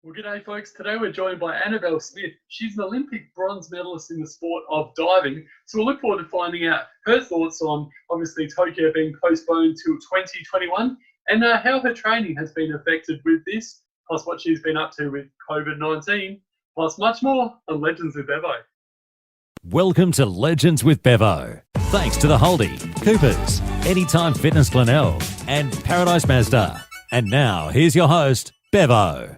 Well, g'day, folks. Today we're joined by Anabelle Smith. She's an Olympic bronze medalist in the sport of diving. So we'll look forward to finding out her thoughts on, obviously, Tokyo being postponed till 2021 and how her training has been affected with this, plus what she's been up to with COVID-19, plus much more on Legends with Bevo. Welcome to Legends with Bevo. Thanks to the Holdy, Coopers, Anytime Fitness Glenelg, and Paradise Mazda. And now, here's your host, Bevo.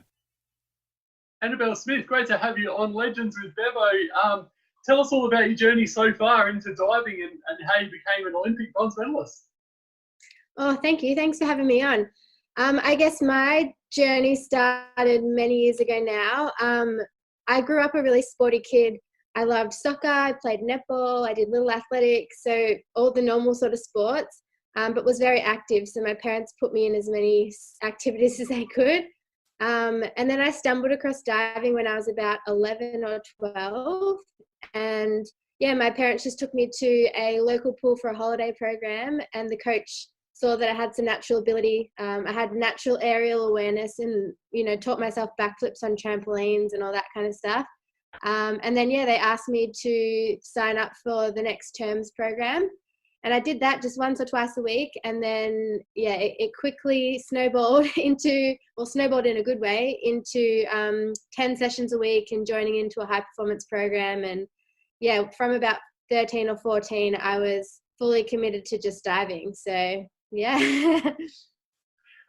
Anabelle Smith, great to have you on Legends with Bevo. Tell us all about your journey so far into diving and how you became an Olympic bronze medalist. Oh, thank you. Thanks for having me on. I guess my journey started many years ago now. I grew up a really sporty kid. I loved soccer, I played netball, I did little athletics, so all the normal sort of sports, but was very active. So my parents put me in as many activities as they could. And then I stumbled across diving when I was about 11 or 12. And yeah, my parents just took me to a local pool for a holiday program, and the coach saw that I had some natural ability. I had natural aerial awareness and, taught myself backflips on trampolines and all that kind of stuff. And then, they asked me to sign up for the next term's program. And I did that just once or twice a week. And then, it quickly snowballed in a good way, into 10 sessions a week and joining into a high performance program. And from about 13 or 14, I was fully committed to just diving. So, yeah.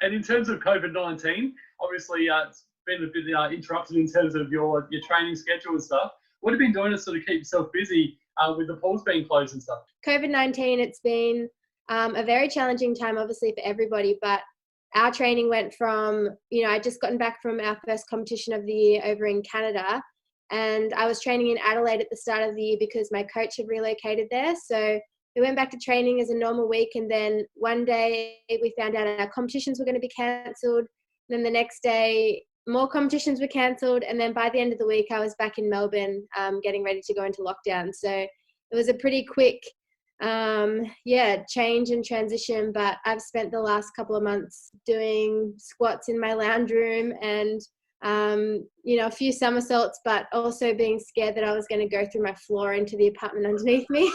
And in terms of COVID-19, obviously it's been a bit interrupted in terms of your training schedule and stuff. What have you been doing to sort of keep yourself busy with the pools being closed and stuff? COVID-19, it's been a very challenging time, obviously, for everybody, but our training went from, I just gotten back from our first competition of the year over in Canada, and I was training in Adelaide at the start of the year because my coach had relocated there. So we went back to training as a normal week, and then one day we found out our competitions were going to be cancelled. Then the next day, more competitions were cancelled, and then by the end of the week I was back in Melbourne getting ready to go into lockdown. So it was a pretty quick change and transition, but I've spent the last couple of months doing squats in my lounge room and a few somersaults, but also being scared that I was going to go through my floor into the apartment underneath me.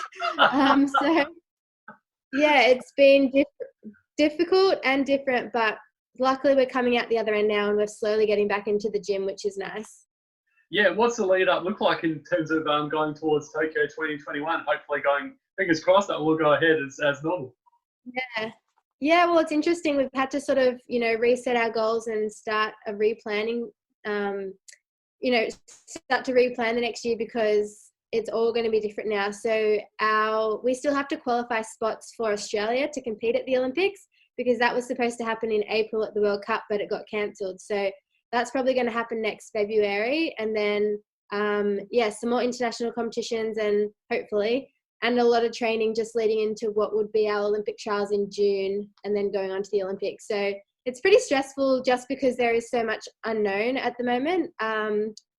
It's been difficult and different, but luckily we're coming out the other end now and we're slowly getting back into the gym, which is nice. Yeah, what's the lead up look like in terms of going towards Tokyo 2021? Hopefully fingers crossed that will go ahead as normal. Yeah, well, it's interesting. We've had to sort of, reset our goals and start a replanning, start to replan the next year because it's all going to be different now. So we still have to qualify spots for Australia to compete at the Olympics, because that was supposed to happen in April at the World Cup, but it got cancelled. So that's probably going to happen next February. And then, some more international competitions and a lot of training just leading into what would be our Olympic trials in June and then going on to the Olympics. So it's pretty stressful just because there is so much unknown at the moment.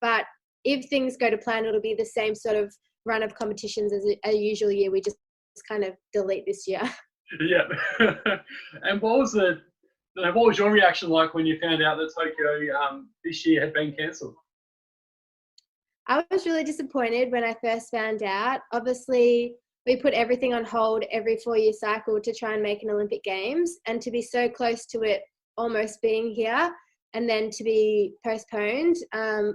But if things go to plan, it'll be the same sort of run of competitions as a usual year. We just kind of delete this year. Yeah. And what was your reaction like when you found out that Tokyo this year had been cancelled? I was really disappointed when I first found out. Obviously, we put everything on hold every 4-year cycle to try and make an Olympic Games, and to be so close to it almost being here and then to be postponed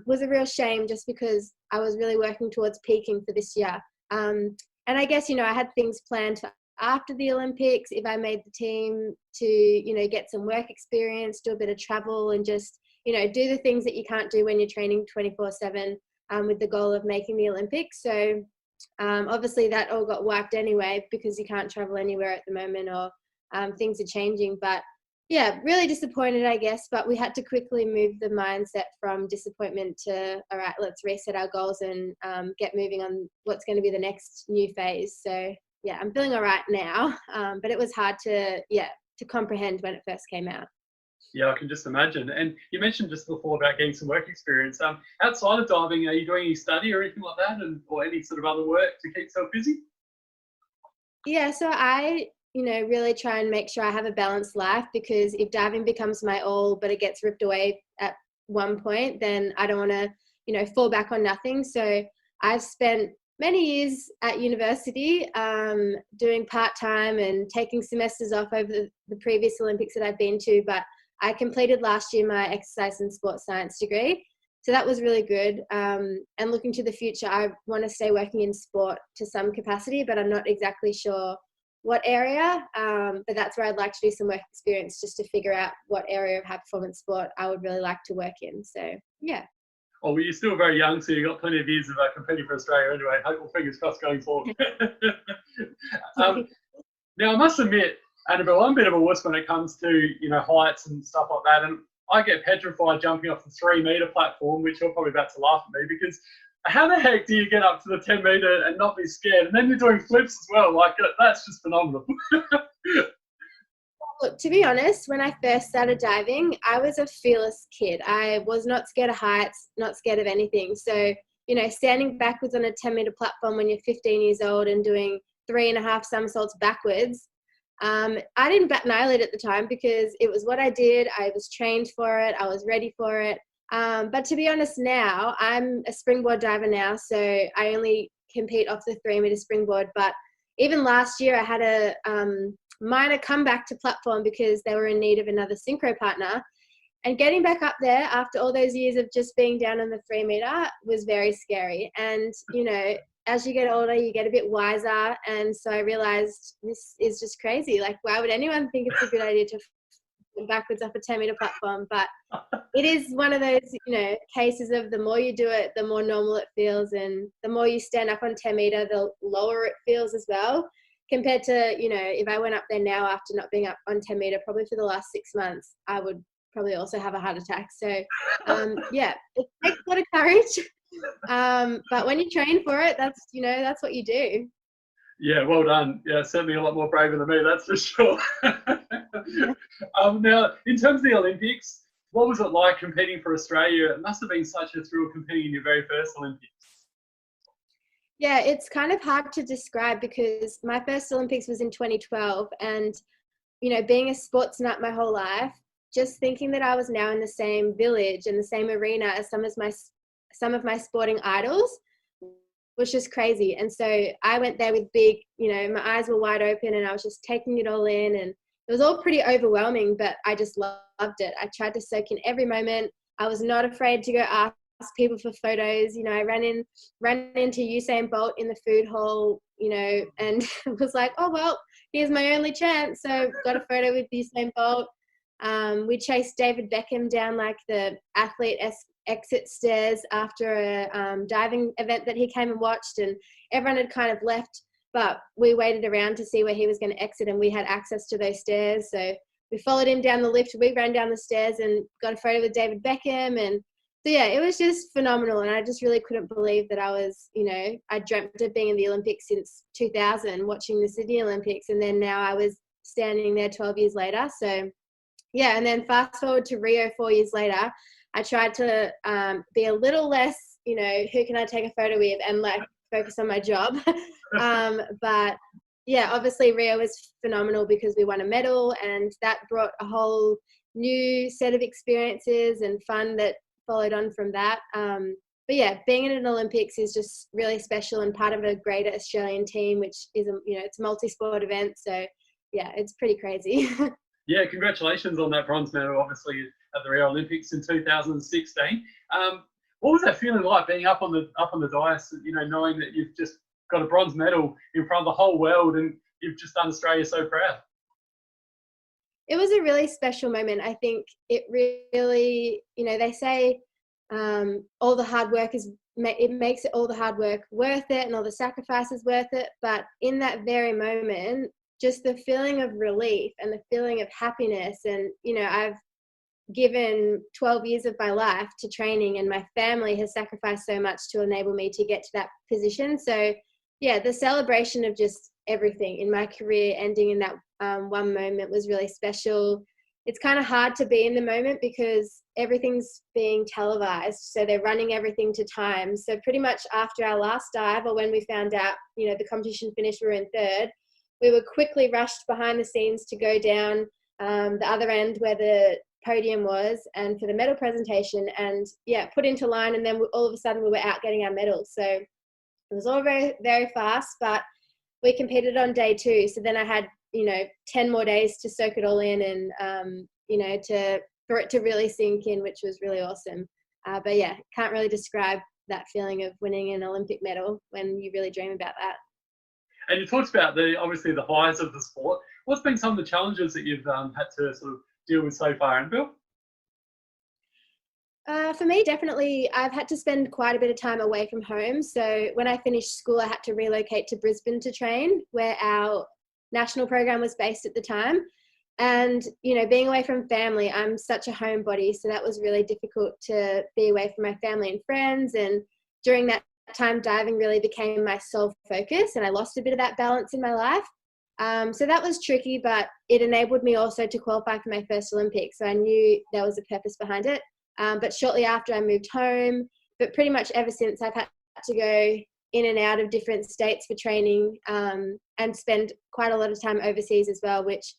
was a real shame, just because I was really working towards peaking for this year. And I guess, I had things planned for after the Olympics, if I made the team, to, get some work experience, do a bit of travel and just, do the things that you can't do when you're training 24/7 with the goal of making the Olympics. So obviously that all got wiped anyway because you can't travel anywhere at the moment, or things are changing. But really disappointed, I guess, but we had to quickly move the mindset from disappointment to, all right, let's reset our goals and get moving on what's going to be the next new phase. So I'm feeling all right now, but it was hard to comprehend when it first came out. Yeah, I can just imagine. And you mentioned just before about getting some work experience. Outside of diving, are you doing any study or anything like that, or any sort of other work to keep yourself busy? Yeah, so I really try and make sure I have a balanced life, because if diving becomes my all but it gets ripped away at one point, then I don't want to, fall back on nothing. So I've spent many years at university doing part-time and taking semesters off over the previous Olympics that I've been to, but I completed last year my exercise and sports science degree. So that was really good. And looking to the future, I want to stay working in sport to some capacity, but I'm not exactly sure what area. But that's where I'd like to do some work experience just to figure out what area of high performance sport I would really like to work in. So, yeah. Oh, well, you're still very young, so you've got plenty of years of competing for Australia anyway. Hopefully, fingers crossed going forward. Now, I must admit, Anabelle, I'm a bit of a wuss when it comes to, heights and stuff like that. And I get petrified jumping off the 3-metre platform, which you're probably about to laugh at me, because how the heck do you get up to the 10-metre and not be scared? And then you're doing flips as well. Like, that's just phenomenal. Look, to be honest, when I first started diving, I was a fearless kid. I was not scared of heights, not scared of anything. So, standing backwards on a 10-metre platform when you're 15 years old and doing 3.5 somersaults backwards, I didn't bat an eyelid at the time because it was what I did. I was trained for it. I was ready for it. But to be honest now, I'm a springboard diver now, so I only compete off the 3-metre springboard. But even last year, I had a minor comeback to platform because they were in need of another synchro partner. And getting back up there after all those years of just being down on the 3-metre was very scary. And, as you get older, you get a bit wiser. And so I realized this is just crazy. Like, why would anyone think it's a good idea to backwards off a 10-metre platform? But it is one of those, cases of the more you do it, the more normal it feels. And the more you stand up on 10-metre, the lower it feels as well. Compared to, if I went up there now after not being up on 10-metre, probably for the last 6 months, I would probably also have a heart attack. So, it takes a lot of courage. But when you train for it, that's what you do. Yeah, well done. Yeah, certainly a lot more braver than me, that's for sure. Now, in terms of the Olympics, what was it like competing for Australia? It must have been such a thrill competing in your very first Olympics. Yeah, it's kind of hard to describe because my first Olympics was in 2012 and, being a sports nut my whole life, just thinking that I was now in the same village and the same arena as some of my sporting idols was just crazy. And so I went there with big, my eyes were wide open and I was just taking it all in, and it was all pretty overwhelming, but I just loved it. I tried to soak in every moment. I was not afraid to go ask people for photos. I ran into Usain Bolt in the food hall, and was like, oh, well, here's my only chance. So got a photo with Usain Bolt. We chased David Beckham down like the athlete exit stairs after a diving event that he came and watched, and everyone had kind of left, but we waited around to see where he was going to exit, and we had access to those stairs. So we followed him down the lift. We ran down the stairs and got a photo with David Beckham. And so, yeah, it was just phenomenal. And I just really couldn't believe that I was, I dreamt of being in the Olympics since 2000, watching the Sydney Olympics. And then now I was standing there 12 years later. So, yeah, and then fast forward to Rio 4 years later, I tried to be a little less, who can I take a photo with, and like focus on my job. But yeah, obviously Rio was phenomenal because we won a medal, and that brought a whole new set of experiences and fun that followed on from that. But yeah, being in an Olympics is just really special and part of a greater Australian team, which is, it's a multi-sport event. So yeah, it's pretty crazy. Yeah, congratulations on that bronze medal, obviously, at the Rio Olympics in 2016. What was that feeling like, being up on the dais, knowing that you've just got a bronze medal in front of the whole world and you've just done Australia so proud? It was a really special moment. I think it really, they say all the hard work it makes all the hard work worth it and all the sacrifices worth it. But in that very moment, just the feeling of relief and the feeling of happiness, and, I've given 12 years of my life to training, and my family has sacrificed so much to enable me to get to that position. So yeah, the celebration of just everything in my career ending in that one moment was really special. It's kind of hard to be in the moment because everything's being televised, so they're running everything to time. So pretty much after our last dive, or when we found out, the competition finished, we were in third, we were quickly rushed behind the scenes to go down the other end where the podium was and for the medal presentation, and put into line, and then all of a sudden we were out getting our medals. So it was all very, very fast, but we competed on day 2. So then I had, 10 more days to soak it all in and, for it to really sink in, which was really awesome. But yeah, can't really describe that feeling of winning an Olympic medal when you really dream about that. And you talked about obviously the highs of the sport. What's been some of the challenges that you've had to sort of deal with so far, Anabelle? For me, definitely, I've had to spend quite a bit of time away from home. So when I finished school, I had to relocate to Brisbane to train, where our national program was based at the time. And, being away from family, I'm such a homebody. So that was really difficult to be away from my family and friends. And during that time, diving really became my sole focus, and I lost a bit of that balance in my life. So that was tricky, but it enabled me also to qualify for my first Olympics. So I knew there was a purpose behind it. But shortly after, I moved home. But pretty much ever since, I've had to go in and out of different states for training, and spend quite a lot of time overseas as well, which,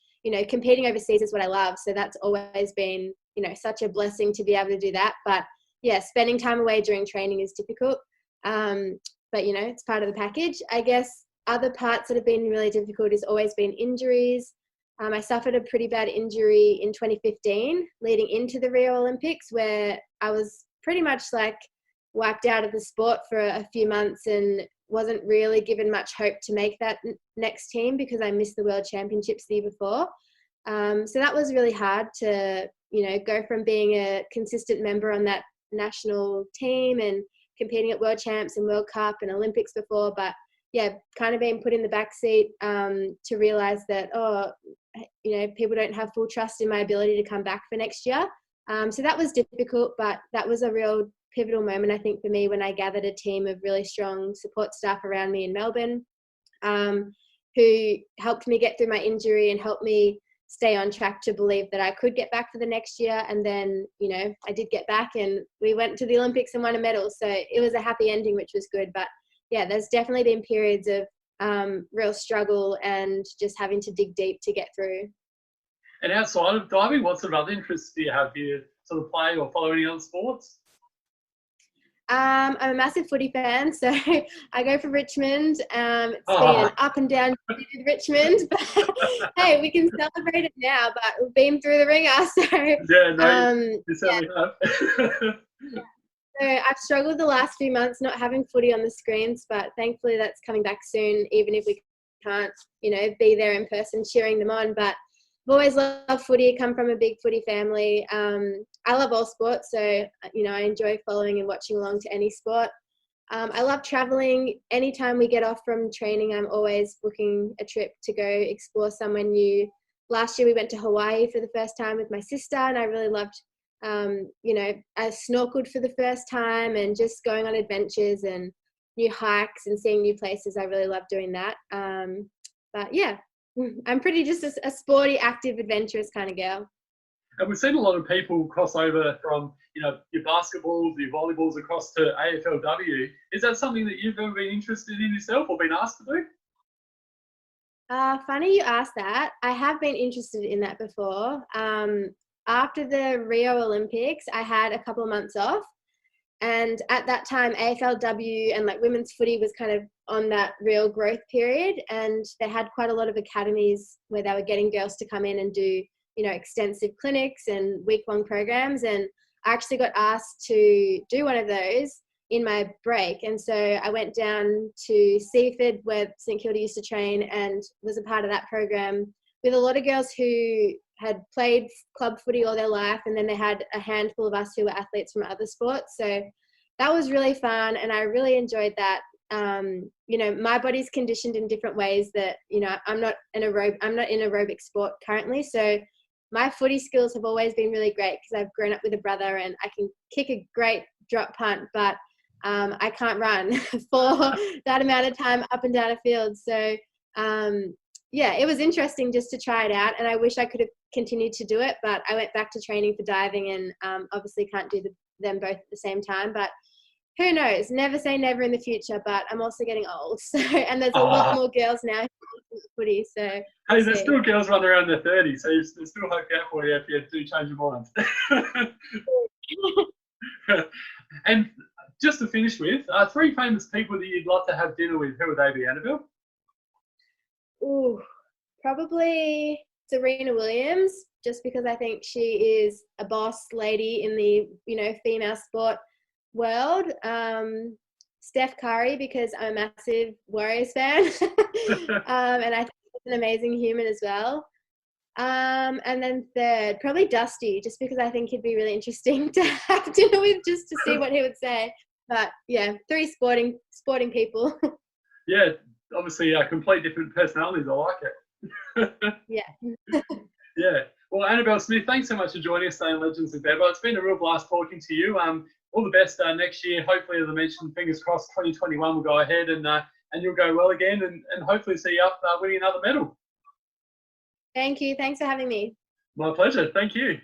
competing overseas is what I love. So that's always been, such a blessing to be able to do that. But yeah, spending time away during training is difficult. But, it's part of the package. I guess other parts that have been really difficult has always been injuries. I suffered a pretty bad injury in 2015 leading into the Rio Olympics, where I was pretty much like wiped out of the sport for a few months and wasn't really given much hope to make that next team because I missed the World Championships the year before. So that was really hard to, go from being a consistent member on that national team and competing at World Champs and World Cup and Olympics before, but yeah, kind of being put in the back seat to realise that, people don't have full trust in my ability to come back for next year. So that was difficult, but that was a real pivotal moment, I think, for me when I gathered a team of really strong support staff around me in Melbourne, who helped me get through my injury and helped me stay on track to believe that I could get back for the next year. And then, I did get back and we went to the Olympics and won a medal. So it was a happy ending, which was good. But yeah, there's definitely been periods of real struggle and just having to dig deep to get through. And outside of diving, what sort of other interests do you have? Do you sort of play or follow any other sports? I'm a massive footy fan, so I go for Richmond. It's been an up and down with Richmond, but hey, we can celebrate it now. But we've been through the ringer, so you certainly have. So I've struggled the last few months not having footy on the screens, but thankfully that's coming back soon, even if we can't, be there in person cheering them on. But I've always loved footy, come from a big footy family. I love all sports, so, I enjoy following and watching along to any sport. I love traveling. Anytime we get off from training, I'm always booking a trip to go explore somewhere new. Last year we went to Hawaii for the first time with my sister, and I really loved I snorkeled for the first time and just going on adventures and new hikes and seeing new places. I really love doing that. But yeah, I'm pretty just a sporty, active, adventurous kind of girl. And we've seen a lot of people cross over from, your basketballs, your volleyballs across to AFLW. Is that something that you've ever been interested in yourself or been asked to do? Funny you asked that. I have been interested in that before. After the Rio Olympics, I had a couple of months off. And at that time, AFLW and women's footy was kind of on that real growth period. And they had quite a lot of academies where they were getting girls to come in and do, extensive clinics and week-long programs. And I actually got asked to do one of those in my break. And so I went down to Seaford, where St Kilda used to train, and was a part of that program with a lot of girls who had played club footy all their life, and then they had a handful of us who were athletes from other sports. So that was really fun, and I really enjoyed that. My body's conditioned in different ways that, I'm not in aerobic sport currently. So my footy skills have always been really great because I've grown up with a brother and I can kick a great drop punt, but I can't run for that amount of time up and down a field. So yeah, it was interesting just to try it out, and I wish I could have continued to do it, but I went back to training for diving and obviously can't do them both at the same time. But who knows? Never say never in the future, but I'm also getting old. So, and there's a lot more girls now who play footy. So, Hey, we'll there's see. still girls running around their 30s, so there's still hope out for you if you do change your mind. And just to finish with, 3 famous people that you'd love to have dinner with, who would they be, Anabelle? Ooh, probably Serena Williams, just because I think she is a boss lady in the, female sport world. Steph Curry, because I'm a massive Warriors fan. And I think she's an amazing human as well. And then third, probably Dusty, just because I think he'd be really interesting to have dinner with, just to see what he would say. But yeah, 3 sporting people. Yeah, obviously complete different personalities. I like it. Yeah. Yeah. Well, Anabelle Smith, thanks so much for joining us today on Legends with Bevo. It's been a real blast talking to you. All the best next year. Hopefully, as I mentioned, fingers crossed, 2021 will go ahead and you'll go well again, and hopefully see you up winning another medal. Thank you. Thanks for having me. My pleasure. Thank you.